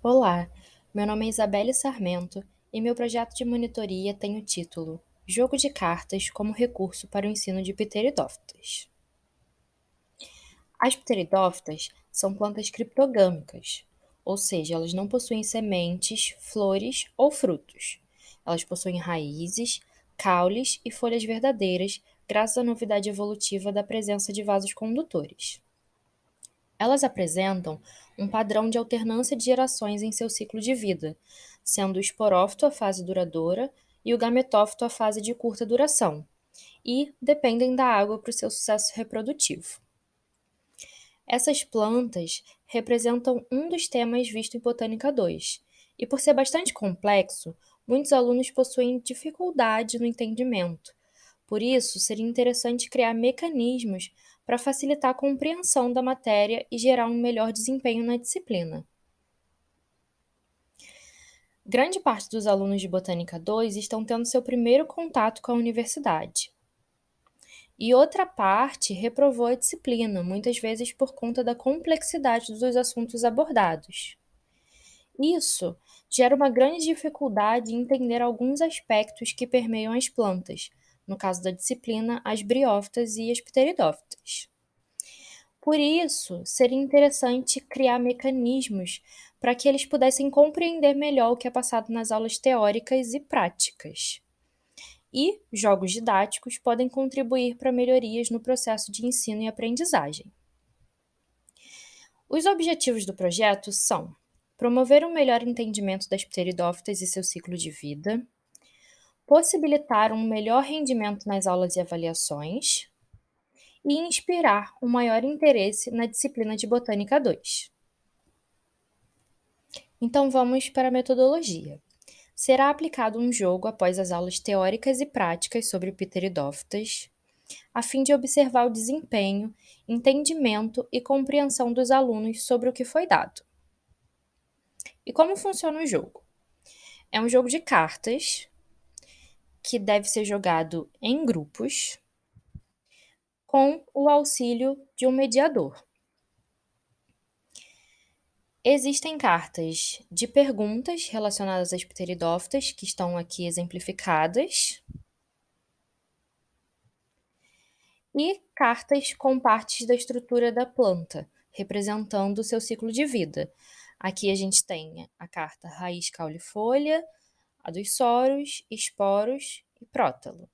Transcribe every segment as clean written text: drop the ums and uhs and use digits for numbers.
Olá, meu nome é Isabelle Sarmento e meu projeto de monitoria tem o título Jogo de Cartas como Recurso para o Ensino de Pteridófitas. As pteridófitas são plantas criptogâmicas, ou seja, elas não possuem sementes, flores ou frutos. Elas possuem raízes, caules e folhas verdadeiras, graças à novidade evolutiva da presença de vasos condutores. Elas apresentam um padrão de alternância de gerações em seu ciclo de vida, sendo o esporófito a fase duradoura e o gametófito a fase de curta duração, e dependem da água para o seu sucesso reprodutivo. Essas plantas representam um dos temas visto em Botânica 2, e por ser bastante complexo, muitos alunos possuem dificuldade no entendimento. Por isso, seria interessante criar mecanismos para facilitar a compreensão da matéria e gerar um melhor desempenho na disciplina. Grande parte dos alunos de Botânica 2 estão tendo seu primeiro contato com a universidade. E outra parte reprovou a disciplina, muitas vezes por conta da complexidade dos assuntos abordados. Isso gera uma grande dificuldade em entender alguns aspectos que permeiam as plantas, no caso da disciplina, as briófitas e as pteridófitas. Por isso, seria interessante criar mecanismos para que eles pudessem compreender melhor o que é passado nas aulas teóricas e práticas. E jogos didáticos podem contribuir para melhorias no processo de ensino e aprendizagem. Os objetivos do projeto são promover um melhor entendimento das pteridófitas e seu ciclo de vida, possibilitar um melhor rendimento nas aulas e avaliações e inspirar um maior interesse na disciplina de Botânica 2. Então vamos para a metodologia. Será aplicado um jogo após as aulas teóricas e práticas sobre pteridófitas, a fim de observar o desempenho, entendimento e compreensão dos alunos sobre o que foi dado. E como funciona o jogo? É um jogo de cartas que deve ser jogado em grupos com o auxílio de um mediador. Existem cartas de perguntas relacionadas às pteridófitas, que estão aqui exemplificadas, e cartas com partes da estrutura da planta, representando o seu ciclo de vida. Aqui a gente tem a carta raiz, caule e folha, a dos soros, esporos e prótalo.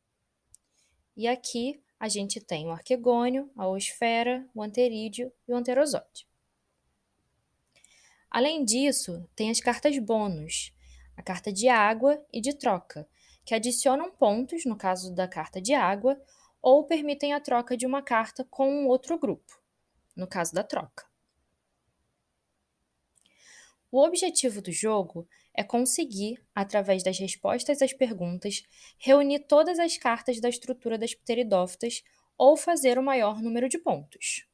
E aqui a gente tem o arquegônio, a oosfera, o anterídeo e o anterosóide. Além disso, tem as cartas bônus, a carta de água e de troca, que adicionam pontos, no caso da carta de água, ou permitem a troca de uma carta com um outro grupo, no caso da troca. O objetivo do jogo é conseguir, através das respostas às perguntas, reunir todas as cartas da estrutura das pteridófitas ou fazer o maior número de pontos.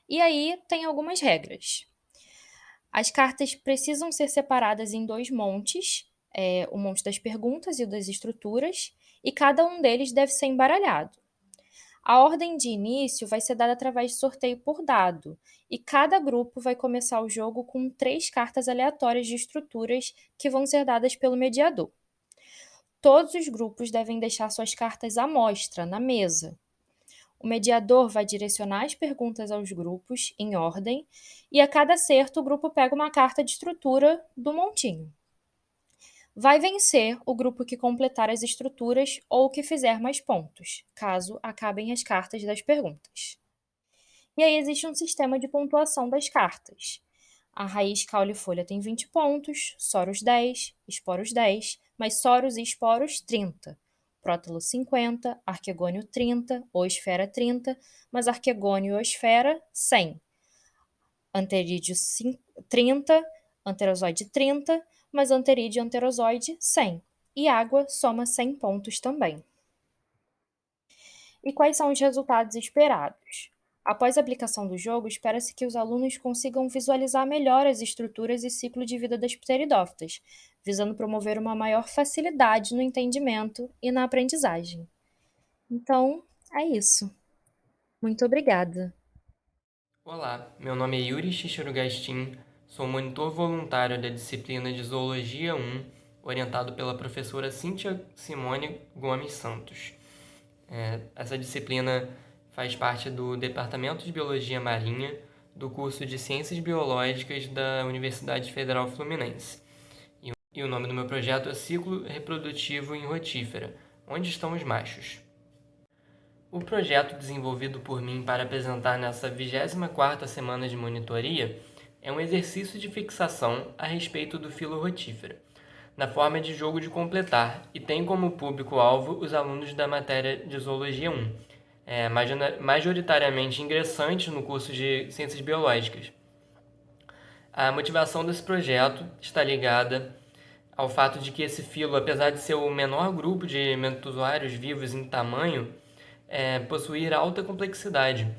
E aí tem algumas regras. As cartas precisam ser separadas em dois montes, o monte das perguntas e o das estruturas, e cada um deles deve ser embaralhado. A ordem de início vai ser dada através de sorteio por dado, e cada grupo vai começar o jogo com 3 cartas aleatórias de estruturas que vão ser dadas pelo mediador. Todos os grupos devem deixar suas cartas à mostra, na mesa. O mediador vai direcionar as perguntas aos grupos, em ordem, e a cada acerto o grupo pega uma carta de estrutura do montinho. Vai vencer o grupo que completar as estruturas ou que fizer mais pontos, caso acabem as cartas das perguntas. E aí existe um sistema de pontuação das cartas. A raiz, caule e folha tem 20 pontos, soros 10, esporos 10, mas soros e esporos 30. Prótalo 50, arquegônio 30, oosfera 30, mas arquegônio e oosfera 100. Anterídeo 30, anterosóide 30, mas anterídeo e anterosóide 100. E água soma 100 pontos também. E quais são os resultados esperados? Após a aplicação do jogo, espera-se que os alunos consigam visualizar melhor as estruturas e ciclo de vida das pteridófitas, visando promover uma maior facilidade no entendimento e na aprendizagem. Então, é isso. Muito obrigada. Olá, meu nome é Yuri Chichero Gastin, Sou monitor voluntário da disciplina de Zoologia 1, orientado pela professora Cíntia Simone Gomes Santos. Essa disciplina faz parte do Departamento de Biologia Marinha do curso de Ciências Biológicas da Universidade Federal Fluminense. E o nome do meu projeto é Ciclo Reprodutivo em Rotífera, onde estão os machos. O projeto desenvolvido por mim para apresentar nessa 24ª semana de monitoria é um exercício de fixação a respeito do filo rotífera, na forma de jogo de completar, e tem como público-alvo os alunos da matéria de Zoologia 1, majoritariamente ingressantes no curso de Ciências Biológicas. A motivação desse projeto está ligada ao fato de que esse filo, apesar de ser o menor grupo de mentozoários vivos em tamanho, possuir alta complexidade.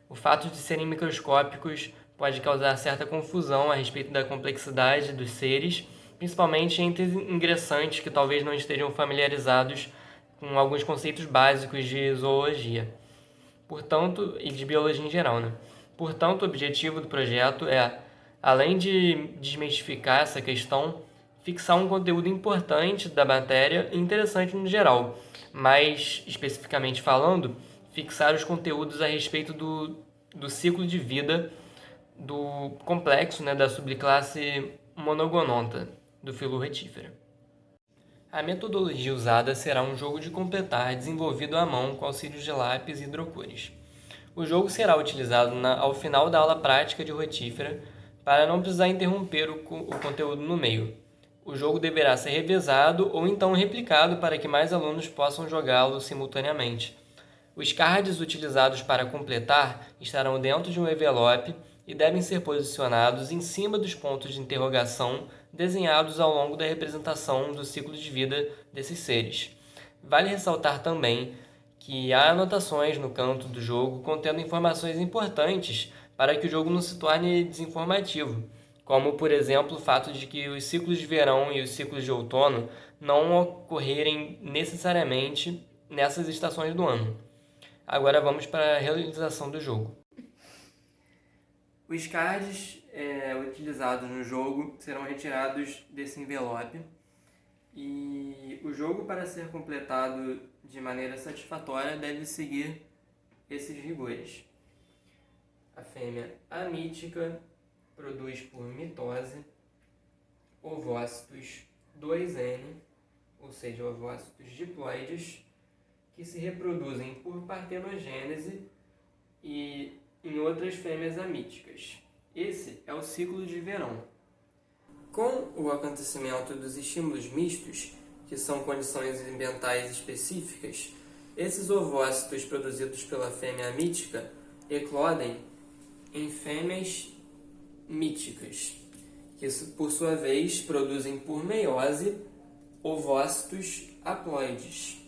O fato de serem microscópicos pode causar certa confusão a respeito da complexidade dos seres, principalmente entre ingressantes que talvez não estejam familiarizados com alguns conceitos básicos de zoologia, portanto, e de biologia em geral, né? Portanto, o objetivo do projeto é, além de desmistificar essa questão, fixar um conteúdo importante da matéria e interessante no geral, mas, especificamente falando, fixar os conteúdos a respeito do ciclo de vida do complexo, né, da subclasse Monogononta, do filo retífera. A metodologia usada será um jogo de completar desenvolvido à mão com auxílio de lápis e hidrocores. O jogo será utilizado ao final da aula prática de rotífera para não precisar interromper o conteúdo no meio. O jogo deverá ser revezado ou então replicado para que mais alunos possam jogá-lo simultaneamente. Os cards utilizados para completar estarão dentro de um envelope e devem ser posicionados em cima dos pontos de interrogação desenhados ao longo da representação do ciclo de vida desses seres. Vale ressaltar também que há anotações no canto do jogo contendo informações importantes para que o jogo não se torne desinformativo, como, por exemplo, o fato de que os ciclos de verão e os ciclos de outono não ocorrerem necessariamente nessas estações do ano. Agora vamos para a realização do jogo. Os cards utilizados no jogo serão retirados desse envelope e o jogo, para ser completado de maneira satisfatória, deve seguir esses rigores. A fêmea amítica produz por mitose ovócitos 2N, ou seja, ovócitos diploides, que se reproduzem por partenogênese e em outras fêmeas amíticas. Esse é o ciclo de verão. Com o acontecimento dos estímulos mistos, que são condições ambientais específicas, esses ovócitos produzidos pela fêmea amítica eclodem em fêmeas míticas, que por sua vez produzem por meiose ovócitos haploides.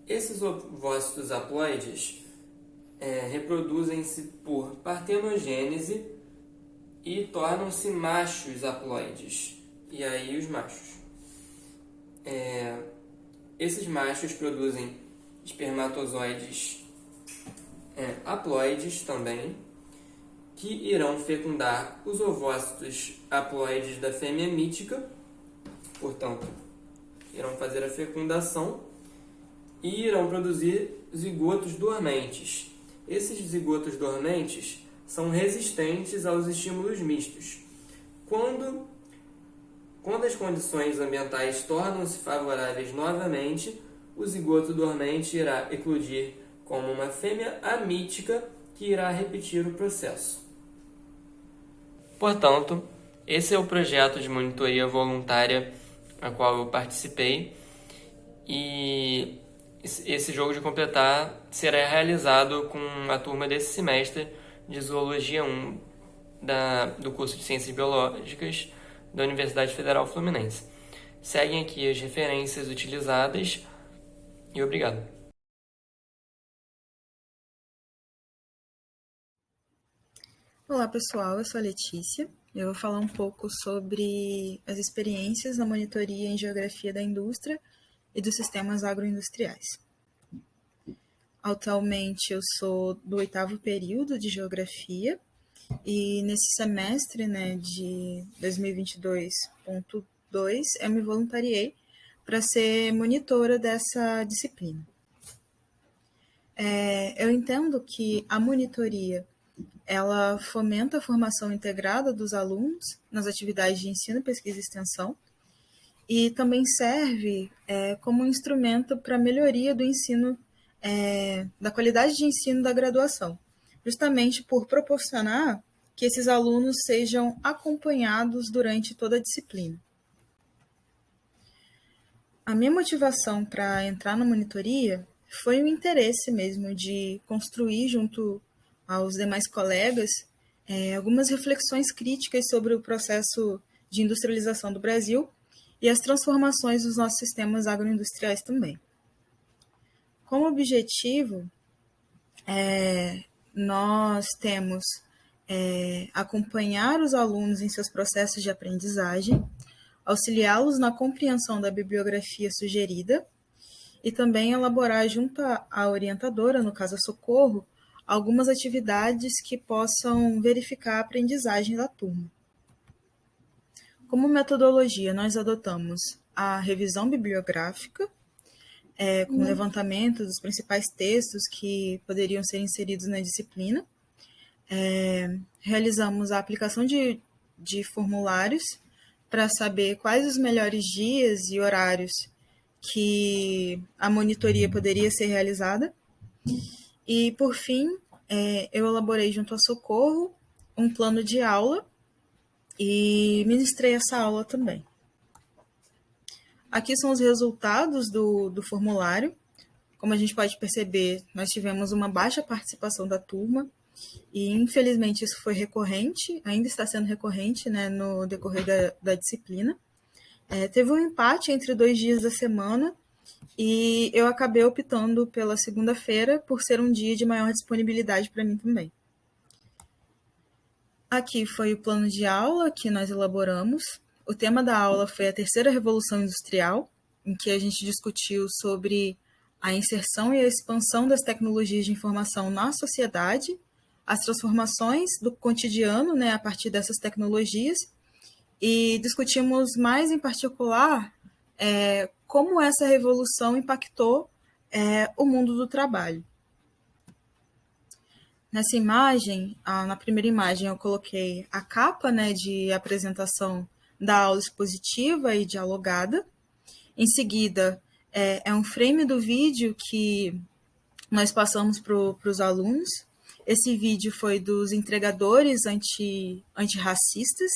Esses ovócitos haploides reproduzem-se por partenogênese e tornam-se machos haploides. E aí os machos. Esses machos produzem espermatozoides haploides também, que irão fecundar os ovócitos haploides da fêmea mítica, portanto, irão fazer a fecundação e irão produzir zigotos dormentes. Esses zigotos dormentes são resistentes aos estímulos mistos. Quando as condições ambientais tornam-se favoráveis novamente, o zigoto dormente irá eclodir como uma fêmea amítica que irá repetir o processo. Portanto, esse é o projeto de monitoria voluntária a qual eu participei, e esse jogo de completar será realizado com a turma desse semestre de Zoologia 1 do curso de Ciências Biológicas da Universidade Federal Fluminense. Seguem aqui as referências utilizadas e obrigado. Olá pessoal, eu sou a Letícia. Eu vou falar um pouco sobre as experiências na monitoria em geografia da indústria e dos sistemas agroindustriais. Atualmente eu sou do 8º período de geografia E nesse semestre, né, de 2022.2, eu me voluntariei para ser monitora dessa disciplina. Eu entendo que a monitoria ela fomenta a formação integrada dos alunos nas atividades de ensino, pesquisa e extensão, e também serve como um instrumento para a melhoria do ensino, da qualidade de ensino da graduação, justamente por proporcionar que esses alunos sejam acompanhados durante toda a disciplina. A minha motivação para entrar na monitoria foi o interesse mesmo de construir, junto aos demais colegas, algumas reflexões críticas sobre o processo de industrialização do Brasil e as transformações dos nossos sistemas agroindustriais também. Como objetivo, nós temos acompanhar os alunos em seus processos de aprendizagem, auxiliá-los na compreensão da bibliografia sugerida e também elaborar junto à orientadora, no caso a Socorro, algumas atividades que possam verificar a aprendizagem da turma. Como metodologia, nós adotamos a revisão bibliográfica, com levantamento dos principais textos que poderiam ser inseridos na disciplina. Realizamos a aplicação de formulários para saber quais os melhores dias e horários que a monitoria poderia ser realizada. E, por fim, eu elaborei junto a Socorro um plano de aula e ministrei essa aula também. Aqui são os resultados do formulário. Como a gente pode perceber, nós tivemos uma baixa participação da turma e, infelizmente, isso foi recorrente, ainda está sendo recorrente, né, no decorrer da disciplina. Teve um empate entre 2 dias da semana e eu acabei optando pela segunda-feira por ser um dia de maior disponibilidade para mim também. Aqui foi o plano de aula que nós elaboramos. O tema da aula foi a terceira revolução industrial, em que a gente discutiu sobre a inserção e a expansão das tecnologias de informação na sociedade, as transformações do cotidiano, né, a partir dessas tecnologias, e discutimos mais em particular como essa revolução impactou o mundo do trabalho. Nessa imagem, na primeira imagem, eu coloquei a capa, né, de apresentação da aula expositiva e dialogada. Em seguida, é um frame do vídeo que nós passamos para os alunos. Esse vídeo foi dos entregadores antirracistas,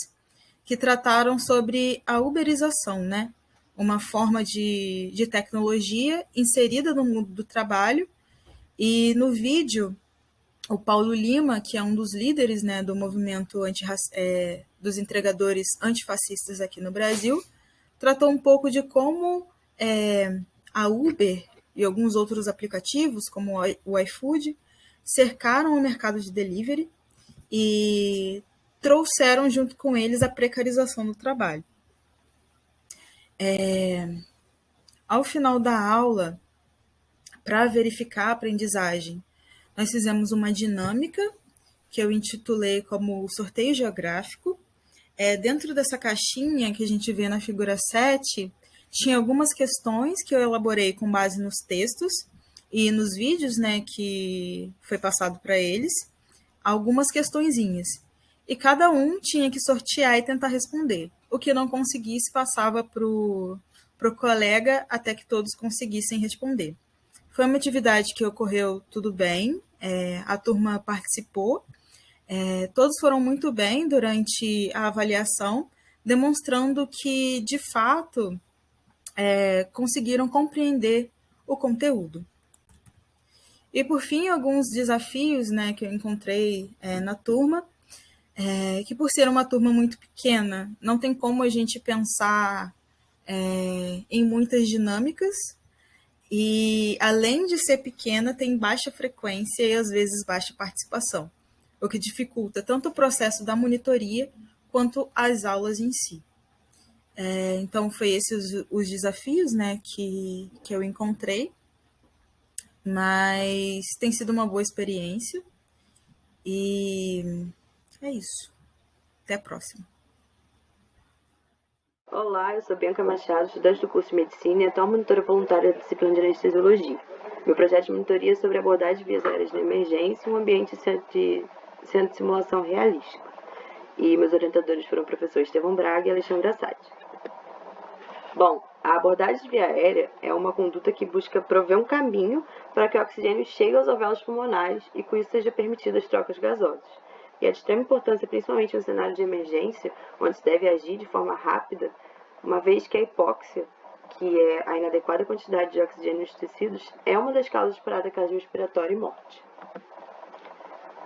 que trataram sobre a uberização, né? Uma forma de tecnologia inserida no mundo do trabalho. E no vídeo, o Paulo Lima, que é um dos líderes, né, do movimento dos entregadores antifascistas aqui no Brasil, tratou um pouco de como a Uber e alguns outros aplicativos, como o iFood, cercaram o mercado de delivery e trouxeram junto com eles a precarização do trabalho. Ao final da aula, para verificar a aprendizagem, nós fizemos uma dinâmica que eu intitulei como sorteio geográfico. Dentro dessa caixinha que a gente vê na figura 7, tinha algumas questões que eu elaborei com base nos textos e nos vídeos, né, que foi passado para eles, algumas questõezinhas. E cada um tinha que sortear e tentar responder. O que não conseguisse passava para o colega até que todos conseguissem responder. Foi uma atividade que ocorreu tudo bem, a turma participou, todos foram muito bem durante a avaliação, demonstrando que, de fato, conseguiram compreender o conteúdo. E, por fim, alguns desafios, né, que eu encontrei na turma, que por ser uma turma muito pequena, não tem como a gente pensar em muitas dinâmicas, e além de ser pequena, tem baixa frequência e às vezes baixa participação, o que dificulta tanto o processo da monitoria quanto as aulas em si. Então, foi esses os desafios, né, que eu encontrei, mas tem sido uma boa experiência e É isso. Até a próxima. Olá, eu sou Bianca Machado, estudante do curso de Medicina e atual monitora voluntária da disciplina de Anestesiologia. Meu projeto de monitoria é sobre abordagem de vias aéreas na emergência em um ambiente de centro de simulação realístico. E meus orientadores foram o professor Estevão Braga e Alexandre Assad. Bom, a abordagem de via aérea é uma conduta que busca prover um caminho para que o oxigênio chegue aos alvéolos pulmonares e com isso seja permitidas trocas gasosas. E é de extrema importância, principalmente no cenário de emergência, onde se deve agir de forma rápida, uma vez que a hipóxia, que é a inadequada quantidade de oxigênio nos tecidos, é uma das causas de parada cardiorrespiratória e morte.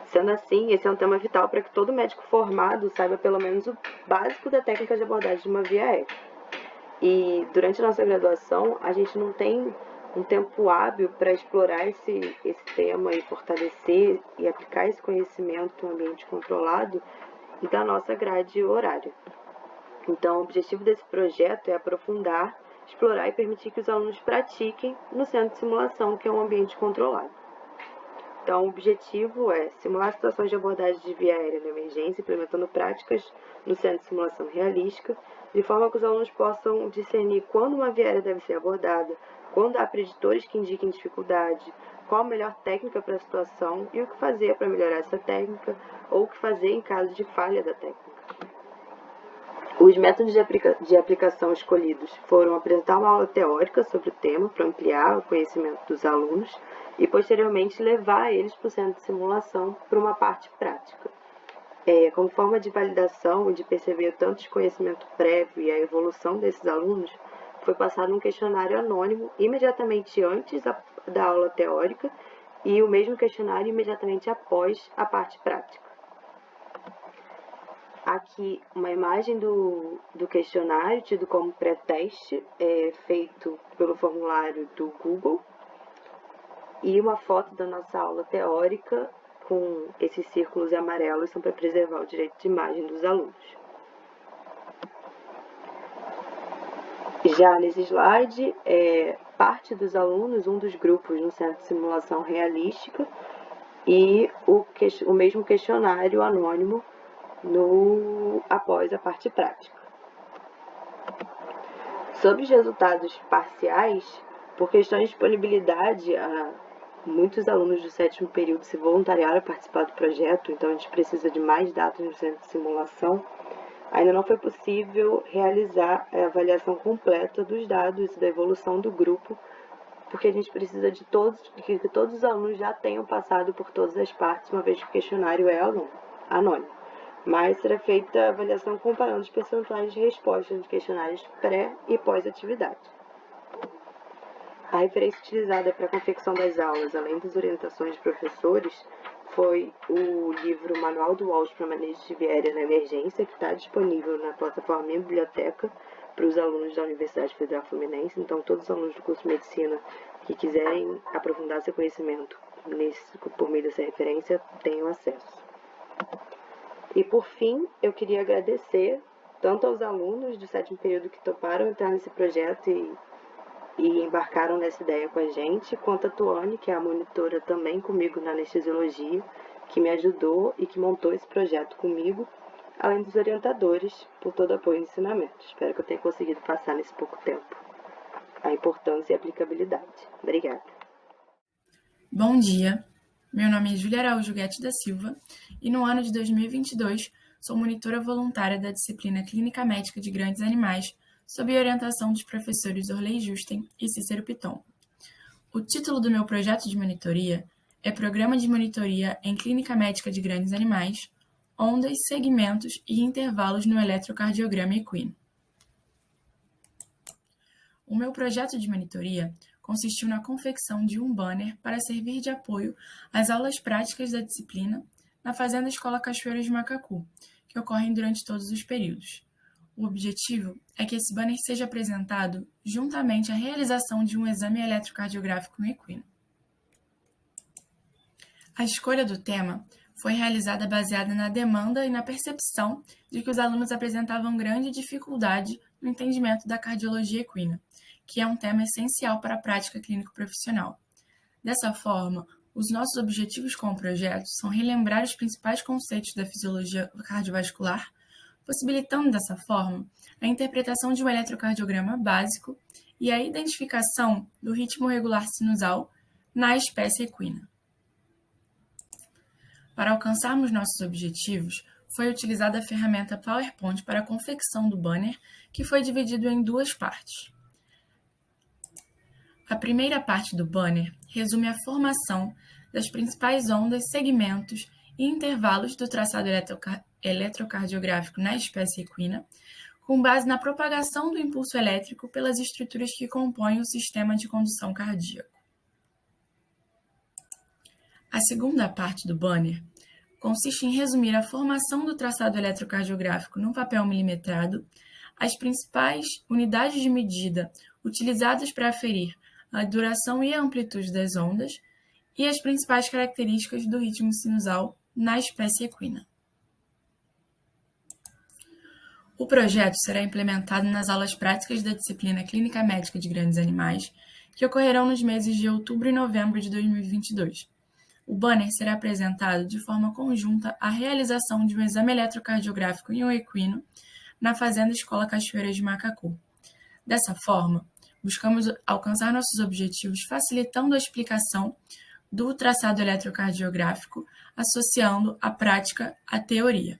Sendo assim, esse é um tema vital para que todo médico formado saiba pelo menos o básico da técnica de abordagem de uma via aérea. E durante a nossa graduação, a gente não tem um tempo hábil para explorar esse tema e fortalecer e aplicar esse conhecimento no ambiente controlado da nossa grade horária. Então, o objetivo desse projeto é aprofundar, explorar e permitir que os alunos pratiquem no centro de simulação, que é um ambiente controlado. Então, o objetivo é simular situações de abordagem de via aérea na emergência, implementando práticas no centro de simulação realística, de forma que os alunos possam discernir quando uma via aérea deve ser abordada, quando há preditores que indiquem dificuldade, qual a melhor técnica para a situação e o que fazer para melhorar essa técnica, ou o que fazer em caso de falha da técnica. Os métodos de aplicação escolhidos foram apresentar uma aula teórica sobre o tema para ampliar o conhecimento dos alunos e, posteriormente, levar eles para o centro de simulação para uma parte prática. Como forma de validação e de perceber o tanto de conhecimento prévio e a evolução desses alunos, foi passado um questionário anônimo imediatamente antes da aula teórica e o mesmo questionário imediatamente após a parte prática. Aqui uma imagem do questionário, tido como pré-teste, feito pelo formulário do Google, e uma foto da nossa aula teórica com esses círculos amarelos, são para preservar o direito de imagem dos alunos. Já nesse slide, parte dos alunos, um dos grupos no centro de simulação realística, e o mesmo questionário anônimo após a parte prática. Sobre os resultados parciais, por questões de disponibilidade, muitos alunos do 7º período se voluntariaram a participar do projeto, então a gente precisa de mais dados no centro de simulação. Ainda não foi possível realizar a avaliação completa dos dados e da evolução do grupo, porque a gente precisa de que todos os alunos já tenham passado por todas as partes, uma vez que o questionário é anônimo. Mas será feita a avaliação comparando os percentuais de respostas dos questionários pré- e pós-atividade. A referência utilizada para a confecção das aulas, além das orientações de professores, foi o livro Manual do Walsh para Manejo de Via Aérea na Emergência, que está disponível na plataforma Minha Biblioteca para os alunos da Universidade Federal Fluminense. Então, todos os alunos do curso de Medicina que quiserem aprofundar seu conhecimento por meio dessa referência, tenham acesso. E, por fim, eu queria agradecer tanto aos alunos do 7º período que toparam entrar nesse projeto e embarcaram nessa ideia com a gente, quanto a Tuane, que é a monitora também comigo na anestesiologia, que me ajudou e que montou esse projeto comigo, além dos orientadores, por todo o apoio e ensinamento. Espero que eu tenha conseguido passar nesse pouco tempo a importância e a aplicabilidade. Obrigada. Bom dia, meu nome é Júlia Araújo Guete da Silva e no ano de 2022 sou monitora voluntária da disciplina Clínica Médica de Grandes Animais, sob a orientação dos professores Orley Justen e Cícero Piton. O título do meu projeto de monitoria é Programa de Monitoria em Clínica Médica de Grandes Animais, Ondas, Segmentos e Intervalos no Eletrocardiograma Equino. O meu projeto de monitoria consistiu na confecção de um banner para servir de apoio às aulas práticas da disciplina na Fazenda Escola Cachoeira de Macacu, que ocorrem durante todos os períodos. O objetivo é que esse banner seja apresentado juntamente à realização de um exame eletrocardiográfico no equino. A escolha do tema foi realizada baseada na demanda e na percepção de que os alunos apresentavam grande dificuldade no entendimento da cardiologia equina, que é um tema essencial para a prática clínico-profissional. Dessa forma, Os nossos objetivos com o projeto são relembrar os principais conceitos da fisiologia cardiovascular, possibilitando dessa forma a interpretação de um eletrocardiograma básico e a identificação do ritmo regular sinusal na espécie equina. Para alcançarmos nossos objetivos, foi utilizada a ferramenta PowerPoint para a confecção do banner, que foi dividido em 2 partes. A primeira parte do banner resume a formação das principais ondas, segmentos e intervalos do traçado eletrocardiográfico na espécie equina, com base na propagação do impulso elétrico pelas estruturas que compõem o sistema de condução cardíaco. A segunda parte do banner consiste em resumir a formação do traçado eletrocardiográfico no papel milimetrado, as principais unidades de medida utilizadas para aferir a duração e a amplitude das ondas e as principais características do ritmo sinusal na espécie equina. O projeto será implementado nas aulas práticas da disciplina Clínica Médica de Grandes Animais, que ocorrerão nos meses de outubro e novembro de 2022. O banner será apresentado de forma conjunta à realização de um exame eletrocardiográfico em um equino na Fazenda Escola Cachoeira de Macacu. Dessa forma, buscamos alcançar nossos objetivos facilitando a explicação do traçado eletrocardiográfico, associando a prática à teoria.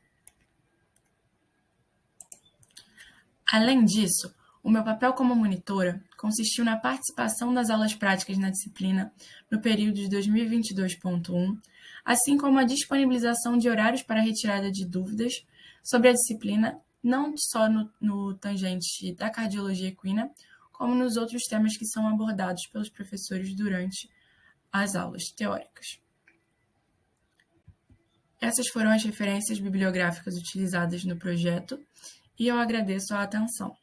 Além disso, o meu papel como monitora consistiu na participação das aulas práticas na disciplina no período de 2022.1, assim como a disponibilização de horários para retirada de dúvidas sobre a disciplina, não só no tangente da cardiologia equina, como nos outros temas que são abordados pelos professores durante as aulas teóricas. Essas foram as referências bibliográficas utilizadas no projeto e eu agradeço a atenção.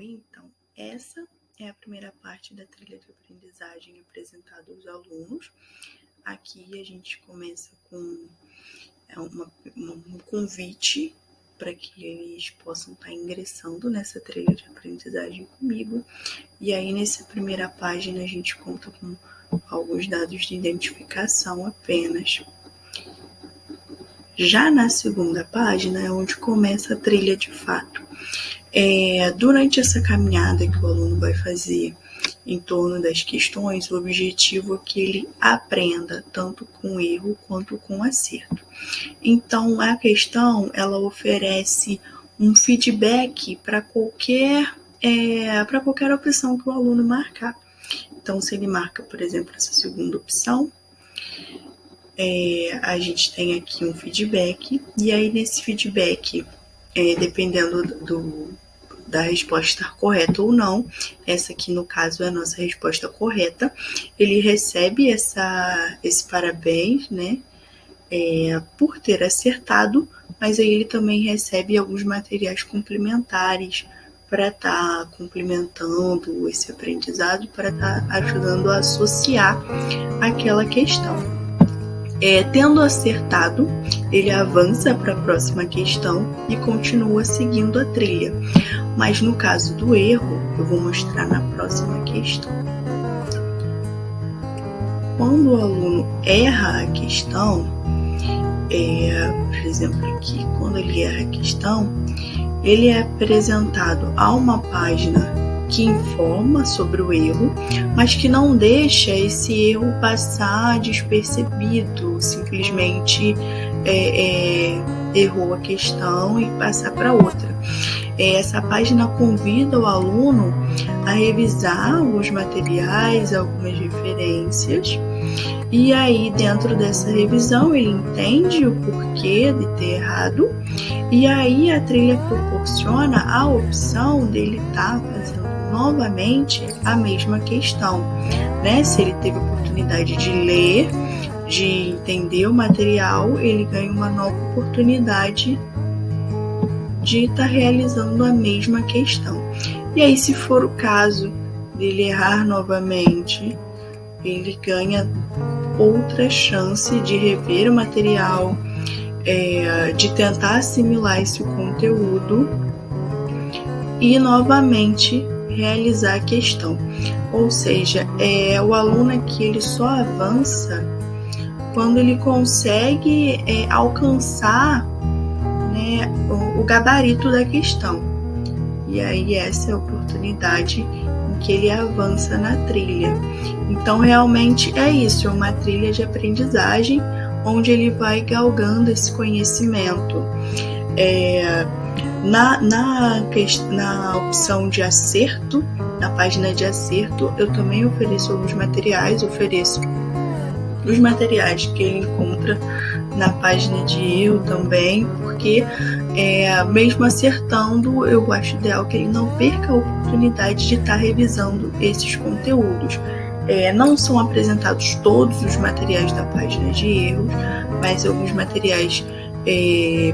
Então, essa é a primeira parte da trilha de aprendizagem apresentada aos alunos. Aqui a gente começa com um convite para que eles possam estar ingressando nessa trilha de aprendizagem comigo. E aí, nessa primeira página, a gente conta com alguns dados de identificação apenas. Já na segunda página é onde começa a trilha de fato. Durante essa caminhada que o aluno vai fazer em torno das questões, o objetivo é que ele aprenda tanto com erro quanto com acerto. Então, a questão, ela oferece um feedback para qualquer opção que o aluno marcar. Então, se ele marca, por exemplo, essa segunda opção, a gente tem aqui um feedback, e aí nesse feedback, dependendo da resposta estar correta ou não, essa aqui no caso é a nossa resposta correta, ele recebe esse parabéns, né, por ter acertado, mas aí ele também recebe alguns materiais complementares para estar complementando esse aprendizado, para estar ajudando a associar aquela questão. Tendo acertado, ele avança para a próxima questão e continua seguindo a trilha. Mas no caso do erro, eu vou mostrar na próxima questão. Quando o aluno erra a questão, por exemplo aqui, quando ele erra a questão, ele é apresentado a uma página que informa sobre o erro, mas que não deixa esse erro passar despercebido, simplesmente errou a questão e passar para outra. Essa página convida o aluno a revisar alguns materiais, algumas referências, e aí dentro dessa revisão ele entende o porquê de ter errado, e aí a trilha proporciona a opção dele estar fazendo novamente a mesma questão, né? Se ele teve a oportunidade de ler, de entender o material, ele ganha uma nova oportunidade de estar realizando a mesma questão. E aí, se for o caso dele errar novamente, ele ganha outra chance de rever o material, de tentar assimilar esse conteúdo e novamente realizar a questão. Ou seja, o aluno aqui ele só avança quando ele consegue alcançar, né, o gabarito da questão. E aí essa é a oportunidade em que ele avança na trilha. Então realmente é isso, é uma trilha de aprendizagem onde ele vai galgando esse conhecimento. Na opção de acerto, na página de acerto, eu também ofereço alguns materiais, os materiais que ele encontra na página de erro também, porque mesmo acertando, eu acho ideal que ele não perca a oportunidade de estar revisando esses conteúdos. Não são apresentados todos os materiais da página de erros, mas alguns materiais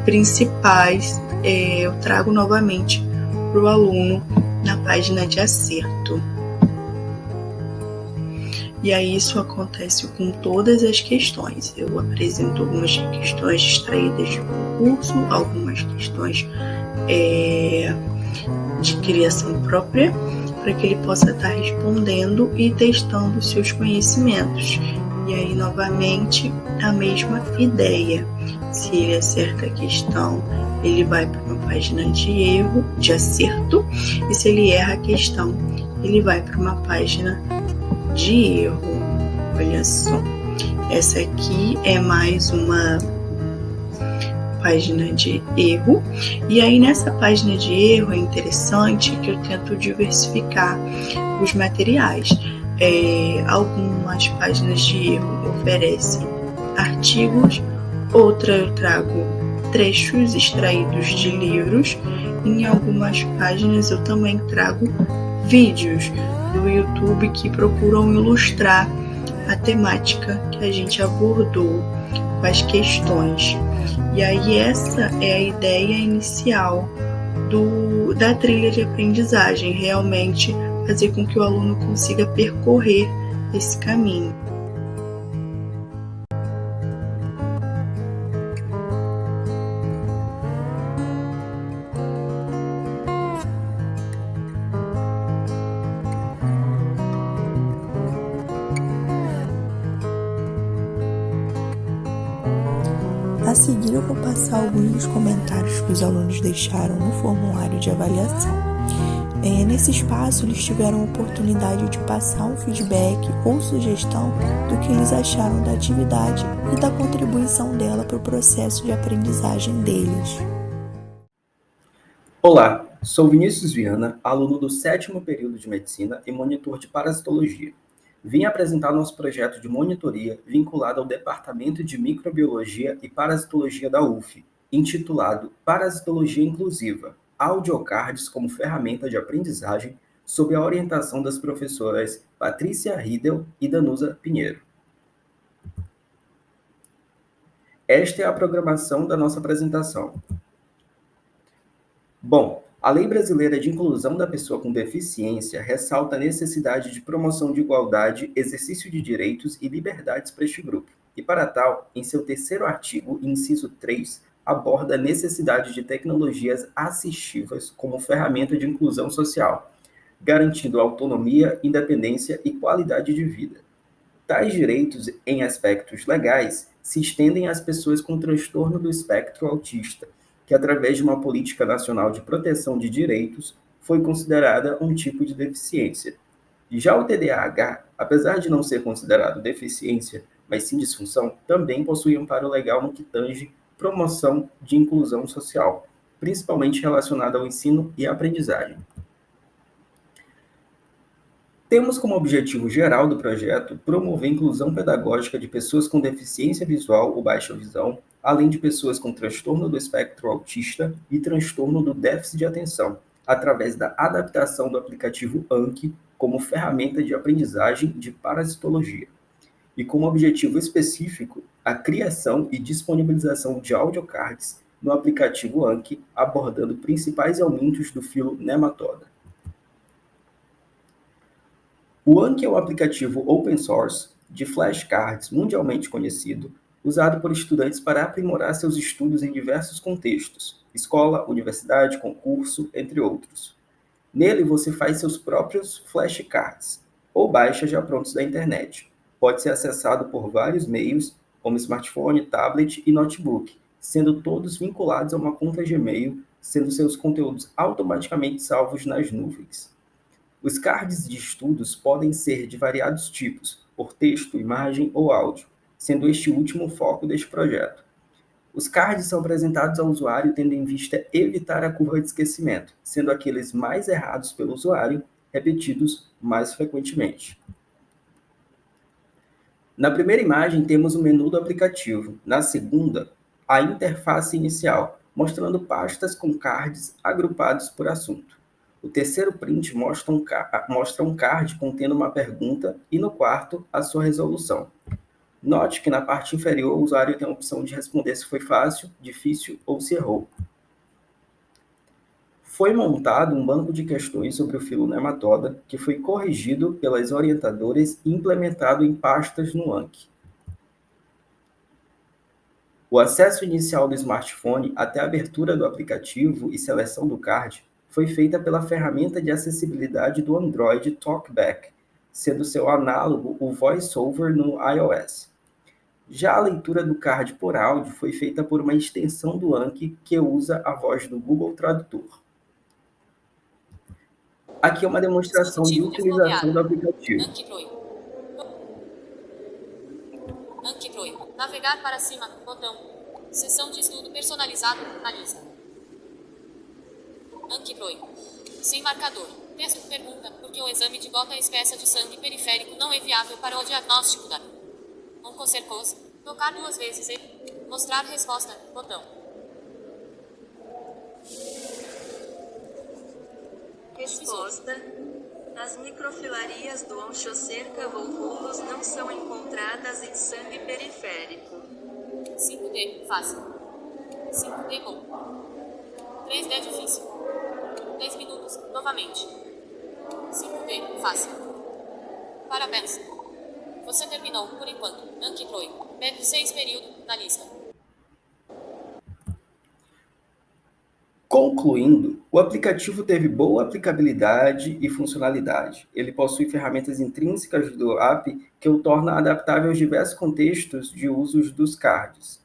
principais eu trago novamente para o aluno na página de acerto. E aí isso acontece com todas as questões. Eu apresento algumas questões extraídas de concurso, algumas questões de criação própria, para que ele possa estar respondendo e testando seus conhecimentos. E aí, novamente, a mesma ideia. Se ele acerta a questão, ele vai para uma página de erro, de acerto, e se ele erra a questão, ele vai para uma página de erro. Olha só, essa aqui é mais uma página de erro, e aí nessa página de erro é interessante que eu tento diversificar os materiais. Algumas páginas de erro oferecem artigos, outra eu trago trechos extraídos de livros, em algumas páginas eu também trago vídeos do YouTube que procuram ilustrar a temática que a gente abordou com as questões. E aí essa é a ideia inicial da trilha de aprendizagem, realmente fazer com que o aluno consiga percorrer esse caminho. A seguir, eu vou passar alguns dos comentários que os alunos deixaram no formulário de avaliação. Nesse espaço, eles tiveram a oportunidade de passar um feedback ou sugestão do que eles acharam da atividade e da contribuição dela para o processo de aprendizagem deles. Olá, sou Vinícius Viana, aluno do 7º período de Medicina e monitor de Parasitologia. Vim apresentar nosso projeto de monitoria vinculado ao Departamento de Microbiologia e Parasitologia da UF, intitulado Parasitologia Inclusiva, Audiocards como ferramenta de aprendizagem, sob a orientação das professoras Patrícia Riedel e Danusa Pinheiro. Esta é a programação da nossa apresentação. Bom, a Lei Brasileira de Inclusão da Pessoa com Deficiência ressalta a necessidade de promoção de igualdade, exercício de direitos e liberdades para este grupo. E para tal, em seu 3º artigo, inciso 3, aborda a necessidade de tecnologias assistivas como ferramenta de inclusão social, garantindo autonomia, independência e qualidade de vida. Tais direitos, em aspectos legais, se estendem às pessoas com transtorno do espectro autista, que, através de uma política nacional de proteção de direitos, foi considerada um tipo de deficiência. Já o TDAH, apesar de não ser considerado deficiência, mas sim disfunção, também possui amparo legal no que tange promoção de inclusão social, principalmente relacionada ao ensino e aprendizagem. Temos como objetivo geral do projeto promover a inclusão pedagógica de pessoas com deficiência visual ou baixa visão, além de pessoas com transtorno do espectro autista e transtorno do déficit de atenção, através da adaptação do aplicativo Anki como ferramenta de aprendizagem de parasitologia, e como objetivo específico a criação e disponibilização de audiocards no aplicativo Anki, abordando principais aumentos do filo Nematoda. O Anki é um aplicativo open source de flashcards mundialmente conhecido, usado por estudantes para aprimorar seus estudos em diversos contextos, escola, universidade, concurso, entre outros. Nele você faz seus próprios flashcards, ou baixa já prontos da internet. Pode ser acessado por vários meios, como smartphone, tablet e notebook, sendo todos vinculados a uma conta Gmail, sendo seus conteúdos automaticamente salvos nas nuvens. Os cards de estudos podem ser de variados tipos, por texto, imagem ou áudio, sendo este último o foco deste projeto. Os cards são apresentados ao usuário tendo em vista evitar a curva de esquecimento, sendo aqueles mais errados pelo usuário repetidos mais frequentemente. Na primeira imagem temos o menu do aplicativo, na segunda, a interface inicial, mostrando pastas com cards agrupados por assunto. O terceiro print mostra um card contendo uma pergunta e no quarto a sua resolução. Note que na parte inferior o usuário tem a opção de responder se foi fácil, difícil ou se errou. Foi montado um banco de questões sobre o filo Nematoda, que foi corrigido pelas orientadoras e implementado em pastas no Anki. O acesso inicial do smartphone até a abertura do aplicativo e seleção do card foi feita pela ferramenta de acessibilidade do Android TalkBack, sendo seu análogo o VoiceOver no iOS. Já a leitura do card por áudio foi feita por uma extensão do Anki que usa a voz do Google Tradutor. Aqui é uma demonstração de utilização do aplicativo. Anki Pro. Navegar para cima, botão. Seção de estudo personalizado, na lista. Anki Pro. Sem marcador. Texto pergunta, por que o exame de gota espessa de sangue periférico não é viável para o diagnóstico da oncocercose? Tocar 2 vezes e mostrar resposta, botão. Resposta. As microfilarias do onchocerca volvulus não são encontradas em sangue periférico. 5D, fácil. 5D bom. 3D difícil. 10 minutos, novamente. 5D, fácil. Parabéns. Você terminou, por enquanto. Anki Pro. MEP 6 período, na lista. Concluindo, o aplicativo teve boa aplicabilidade e funcionalidade. Ele possui ferramentas intrínsecas do app que o torna adaptável aos diversos contextos de usos dos cards.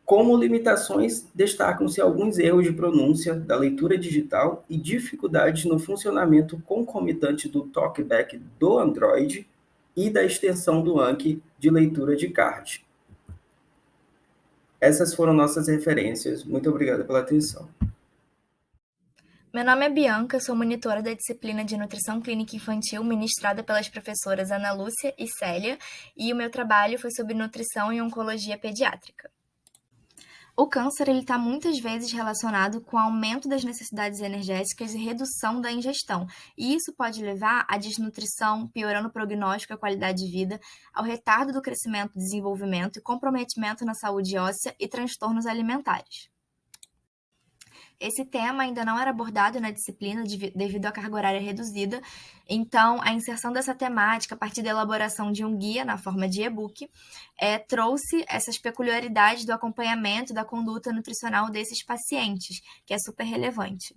Como limitações, destacam-se alguns erros de pronúncia da leitura digital e dificuldades no funcionamento concomitante do TalkBack do Android e da extensão do Anki de leitura de card. Essas foram nossas referências. Muito obrigado pela atenção. Meu nome é Bianca, sou monitora da disciplina de Nutrição Clínica Infantil ministrada pelas professoras Ana Lúcia e Célia, e o meu trabalho foi sobre nutrição e oncologia pediátrica. O câncer está muitas vezes relacionado com o aumento das necessidades energéticas e redução da ingestão, e isso pode levar à desnutrição, piorando o prognóstico e a qualidade de vida, ao retardo do crescimento e desenvolvimento e comprometimento na saúde óssea e transtornos alimentares. Esse tema ainda não era abordado na disciplina devido à carga horária reduzida, então a inserção dessa temática a partir da elaboração de um guia na forma de e-book trouxe essas peculiaridades do acompanhamento da conduta nutricional desses pacientes, que é super relevante.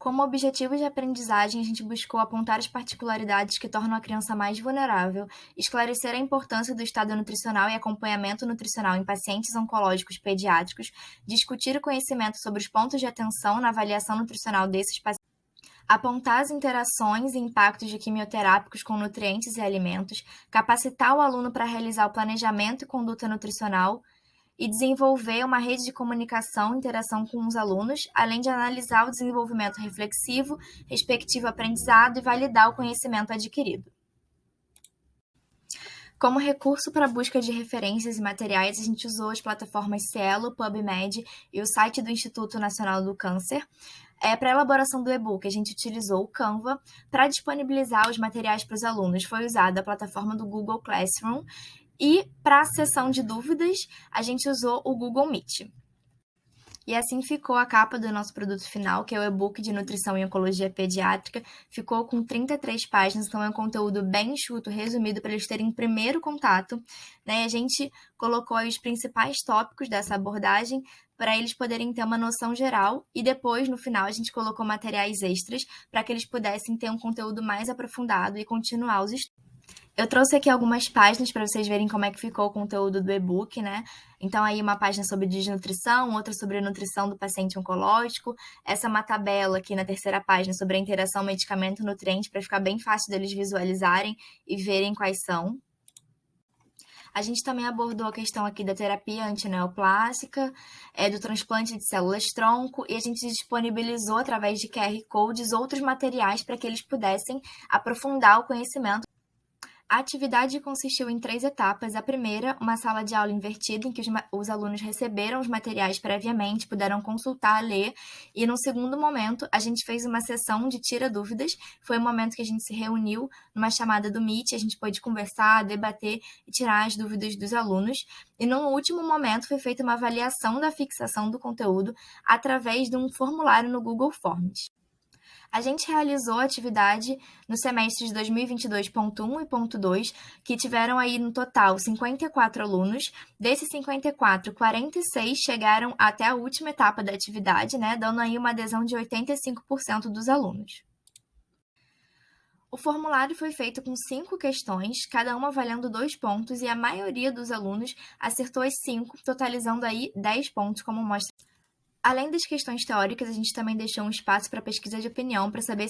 Como objetivo de aprendizagem, a gente buscou apontar as particularidades que tornam a criança mais vulnerável, esclarecer a importância do estado nutricional e acompanhamento nutricional em pacientes oncológicos pediátricos, discutir o conhecimento sobre os pontos de atenção na avaliação nutricional desses pacientes, apontar as interações e impactos de quimioterápicos com nutrientes e alimentos, capacitar o aluno para realizar o planejamento e conduta nutricional, e desenvolver uma rede de comunicação e interação com os alunos, além de analisar o desenvolvimento reflexivo, respectivo aprendizado e validar o conhecimento adquirido. Como recurso para a busca de referências e materiais, a gente usou as plataformas Cielo, PubMed e o site do Instituto Nacional do Câncer. Para a elaboração do e-book, a gente utilizou o Canva. Para disponibilizar os materiais para os alunos, foi usada a plataforma do Google Classroom. E para a sessão de dúvidas, a gente usou o Google Meet. E assim ficou a capa do nosso produto final, que é o e-book de Nutrição e Oncologia Pediátrica. Ficou com 33 páginas, então é um conteúdo bem enxuto, resumido, para eles terem primeiro contato, né? A gente colocou aí os principais tópicos dessa abordagem para eles poderem ter uma noção geral, e depois, no final, a gente colocou materiais extras para que eles pudessem ter um conteúdo mais aprofundado e continuar os estudos. Eu trouxe aqui algumas páginas para vocês verem como é que ficou o conteúdo do e-book, né? Então, aí uma página sobre desnutrição, outra sobre a nutrição do paciente oncológico. Essa é uma tabela aqui na terceira página sobre a interação medicamento-nutriente, para ficar bem fácil deles visualizarem e verem quais são. A gente também abordou a questão aqui da terapia antineoplásica, do transplante de células-tronco, e a gente disponibilizou, através de QR Codes, outros materiais para que eles pudessem aprofundar o conhecimento. A atividade consistiu em 3 etapas. A primeira, uma sala de aula invertida, em que os alunos receberam os materiais previamente, puderam consultar, ler. E no segundo momento, a gente fez uma sessão de tira-dúvidas. Foi um momento que a gente se reuniu numa chamada do Meet, a gente pôde conversar, debater e tirar as dúvidas dos alunos. E no último momento, foi feita uma avaliação da fixação do conteúdo através de um formulário no Google Forms. A gente realizou a atividade no semestre de 2022.1 e .2, que tiveram aí no total 54 alunos. Desses 54, 46 chegaram até a última etapa da atividade, né, dando aí uma adesão de 85% dos alunos. O formulário foi feito com 5 questões, cada uma valendo 2 pontos, e a maioria dos alunos acertou as 5, totalizando aí 10 pontos, como mostra. Além das questões teóricas, a gente também deixou um espaço para pesquisa de opinião, para saber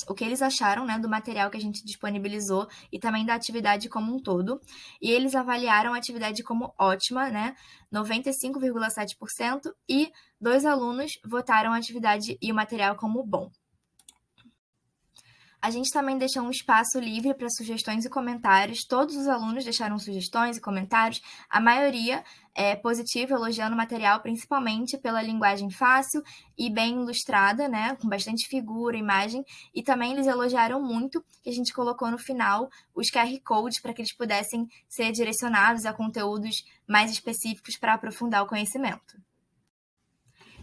o que eles acharam, né, do material que a gente disponibilizou e também da atividade como um todo. E eles avaliaram a atividade como ótima, né, 95,7%, e 2 alunos votaram a atividade e o material como bom. A gente também deixou um espaço livre para sugestões e comentários. Todos os alunos deixaram sugestões e comentários, a maioria positiva, elogiando o material, principalmente pela linguagem fácil e bem ilustrada, né, com bastante figura, imagem, e também eles elogiaram muito que a gente colocou no final os QR Codes para que eles pudessem ser direcionados a conteúdos mais específicos para aprofundar o conhecimento.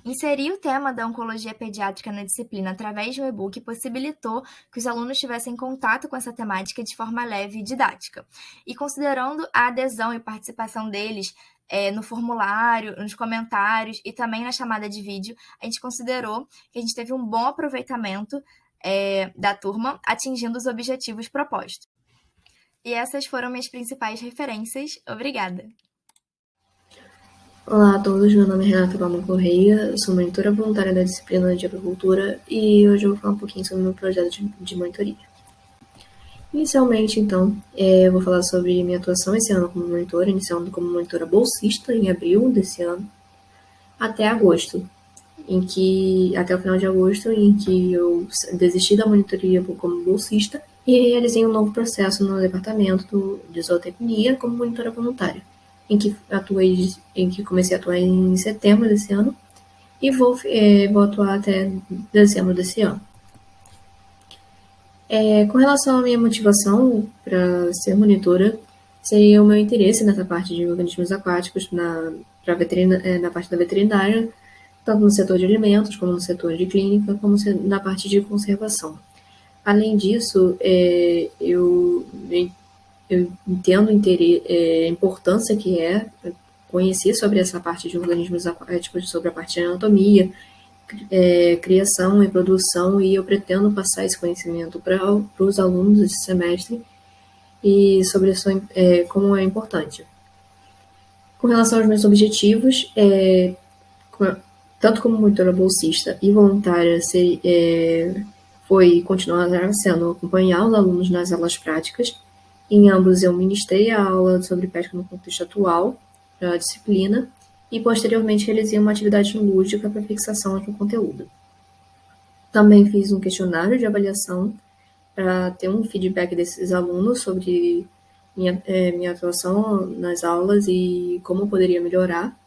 Inserir o tema da oncologia pediátrica na disciplina através de um e-book possibilitou que os alunos tivessem contato com essa temática de forma leve e didática. E considerando a adesão e participação deles no formulário, nos comentários e também na chamada de vídeo, a gente considerou que a gente teve um bom aproveitamento da turma, atingindo os objetivos propostos. E essas foram minhas principais referências. Obrigada! Olá a todos, meu nome é Renata Palma Correia, sou monitora voluntária da disciplina de agricultura e hoje eu vou falar um pouquinho sobre o meu projeto de monitoria. Inicialmente, então, eu vou falar sobre minha atuação esse ano como monitora, iniciando como monitora bolsista em abril desse ano, até agosto, até o final de agosto, em que eu desisti da monitoria como bolsista e realizei um novo processo no departamento de zootecnia como monitora voluntária, em que comecei a atuar em setembro desse ano e vou atuar até dezembro desse ano. Com relação à minha motivação para ser monitora, seria o meu interesse nessa parte de organismos aquáticos, na parte da veterinária, tanto no setor de alimentos, como no setor de clínica, como na parte de conservação. Além disso, eu entendo a importância que é conhecer sobre essa parte de organismos aquáticos, sobre a parte de anatomia, criação e produção, e eu pretendo passar esse conhecimento para os alunos desse semestre e sobre como é importante. Com relação aos meus objetivos, tanto como monitora bolsista e voluntária, foi continuar sendo acompanhar os alunos nas aulas práticas. Em ambos, eu ministrei a aula sobre pesca no contexto atual da disciplina e, posteriormente, realizei uma atividade lúdica para fixação do conteúdo. Também fiz um questionário de avaliação para ter um feedback desses alunos sobre minha atuação nas aulas e como eu poderia melhorar.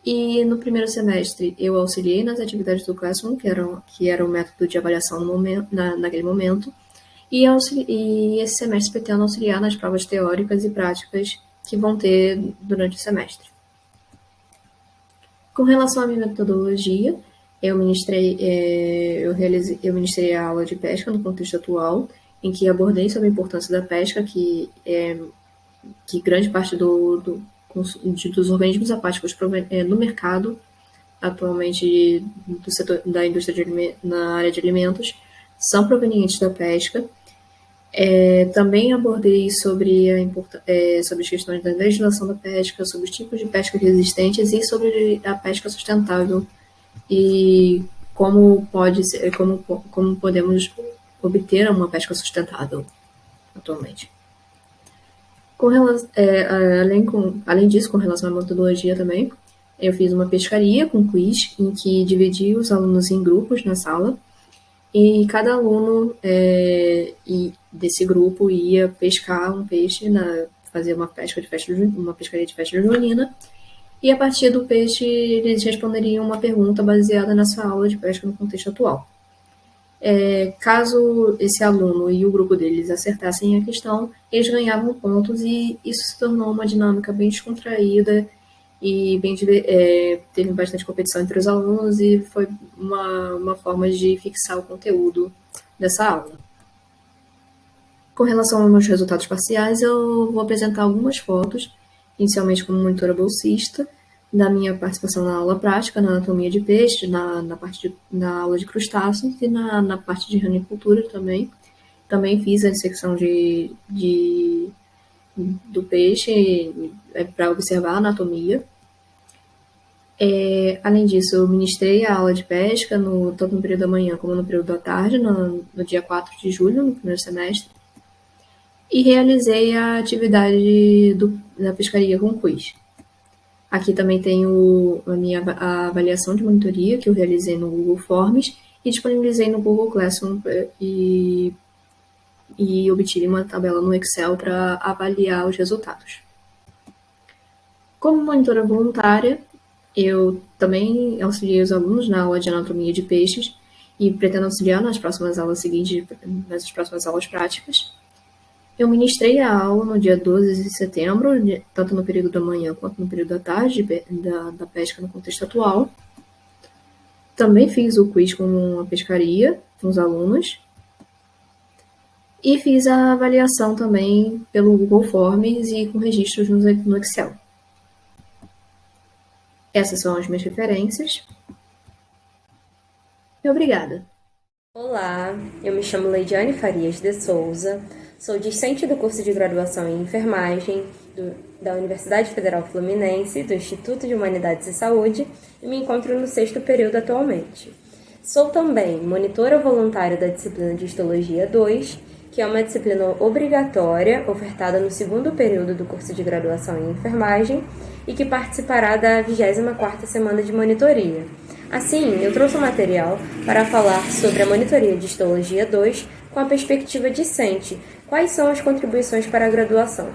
E no primeiro semestre eu auxiliei nas atividades do Classroom, que era o método de avaliação naquele momento, e esse semestre pretendo auxiliar nas provas teóricas e práticas que vão ter durante o semestre. Com relação à minha metodologia, eu ministrei a aula de pesca no contexto atual, em que abordei sobre a importância da pesca, que grande parte dos organismos aquáticos no mercado, atualmente do setor da indústria na área de alimentos, são provenientes da pesca. Também abordei sobre as questões da legislação da pesca, sobre os tipos de pesca existentes e sobre a pesca sustentável e como podemos obter uma pesca sustentável atualmente. Além disso, com relação à metodologia também, eu fiz uma pescaria com quiz, em que dividi os alunos em grupos na sala, e cada aluno desse grupo ia pescar um peixe, fazer uma pescaria de festa junina, e a partir do peixe eles responderiam uma pergunta baseada nessa aula de pesca no contexto atual. Caso esse aluno e o grupo deles acertassem a questão, eles ganhavam pontos, e isso se tornou uma dinâmica bem descontraída e teve bastante competição entre os alunos, e foi uma forma de fixar o conteúdo dessa aula. Com relação aos meus resultados parciais, eu vou apresentar algumas fotos, inicialmente como monitora bolsista, da minha participação na aula prática, na anatomia de peixe, na aula de crustáceos e na parte de ranicultura também. Também fiz a dissecção do peixe para observar a anatomia. Além disso, eu ministrei a aula de pesca tanto no período da manhã como no período da tarde, no dia 4 de julho, no primeiro semestre. E realizei a atividade da pescaria com quiz. Aqui também tenho a avaliação de monitoria, que eu realizei no Google Forms e disponibilizei no Google Classroom e obtive uma tabela no Excel para avaliar os resultados. Como monitora voluntária, eu também auxiliei os alunos na aula de anatomia de peixes e pretendo auxiliar nas próximas aulas seguintes, nas próximas aulas práticas. Eu ministrei a aula no dia 12 de setembro, tanto no período da manhã quanto no período da tarde, da pesca no contexto atual. Também fiz o quiz com a pescaria, com os alunos. E fiz a avaliação também pelo Google Forms e com registros no Excel. Essas são as minhas referências. E obrigada. Olá, eu me chamo Leidiane Farias de Souza, sou discente do curso de graduação em enfermagem da Universidade Federal Fluminense, do Instituto de Humanidades e Saúde, e me encontro no 6º período atualmente. Sou também monitora voluntária da disciplina de Histologia 2, que é uma disciplina obrigatória ofertada no 2º período do curso de graduação em enfermagem e que participará da 24ª semana de monitoria. Assim, eu trouxe um material para falar sobre a monitoria de Histologia 2 com a perspectiva discente. Quais são as contribuições para a graduação?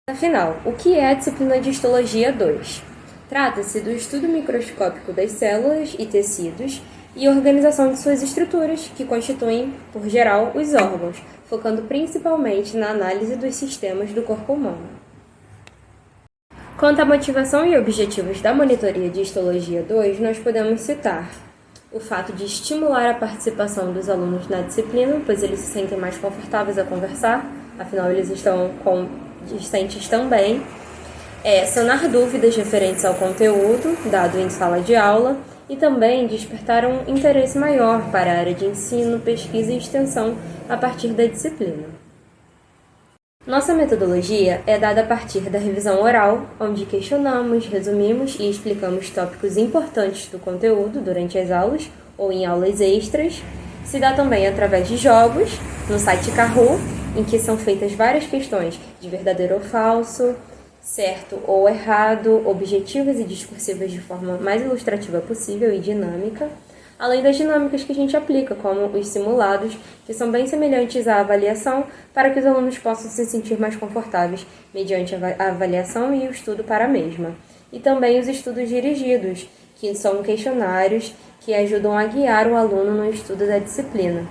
Afinal, o que é a disciplina de Histologia 2? Trata-se do estudo microscópico das células e tecidos e organização de suas estruturas, que constituem, por geral, os órgãos, focando principalmente na análise dos sistemas do corpo humano. Quanto à motivação e objetivos da monitoria de Histologia 2, nós podemos citar o fato de estimular a participação dos alunos na disciplina, pois eles se sentem mais confortáveis a conversar, afinal eles estão discentes também, sanar dúvidas referentes ao conteúdo dado em sala de aula e também despertar um interesse maior para a área de ensino, pesquisa e extensão a partir da disciplina. Nossa metodologia é dada a partir da revisão oral, onde questionamos, resumimos e explicamos tópicos importantes do conteúdo durante as aulas ou em aulas extras. Se dá também através de jogos, no site Kahoot, em que são feitas várias questões de verdadeiro ou falso, certo ou errado, objetivas e discursivas de forma mais ilustrativa possível e dinâmica. além das dinâmicas que a gente aplica, como os simulados, que são bem semelhantes à avaliação, para que os alunos possam se sentir mais confortáveis mediante a avaliação e o estudo para a mesma. E também os estudos dirigidos, que são questionários que ajudam a guiar o aluno no estudo da disciplina.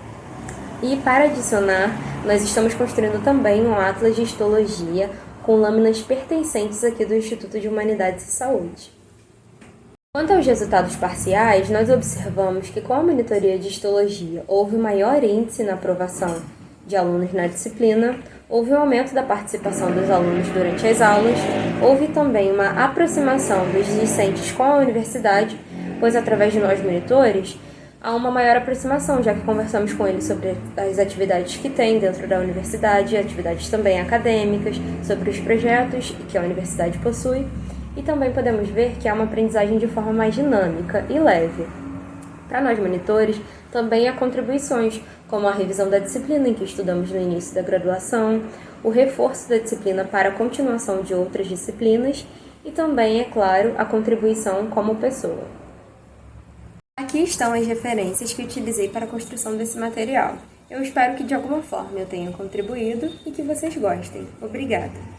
E, para adicionar, nós estamos construindo também um atlas de histologia com lâminas pertencentes aqui do Instituto de Humanidades e Saúde. Quanto aos resultados parciais, nós observamos que com a monitoria de histologia houve maior índice na aprovação de alunos na disciplina, houve um aumento da participação dos alunos durante as aulas, houve também uma aproximação dos discentes com a universidade, pois através de nós monitores, há uma maior aproximação, já que conversamos com eles sobre as atividades que tem dentro da universidade, atividades também acadêmicas, sobre os projetos que a universidade possui, e também podemos ver que há uma aprendizagem de forma mais dinâmica e leve. Para nós monitores, também há contribuições, como a revisão da disciplina em que estudamos no início da graduação, o reforço da disciplina para a continuação de outras disciplinas e também, é claro, a contribuição como pessoa. Aqui estão as referências que utilizei para a construção desse material. Eu espero que de alguma forma eu tenha contribuído e que vocês gostem. Obrigada!